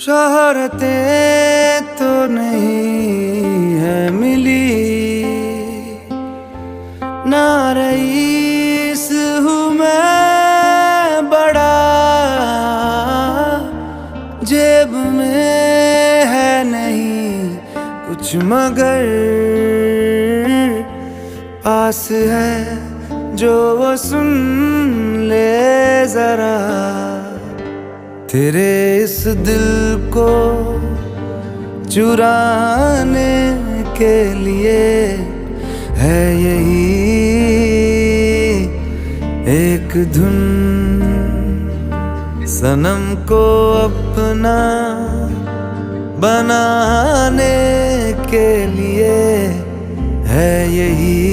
शोहरतें तो नहीं है मिली, ना रईस हूँ मैं बड़ा, जेब में है नहीं कुछ मगर पास है जो वो सुन ले जरा। तेरे इस दिल को चुराने के लिए है यही एक धुन, सनम को अपना बनाने के लिए है यही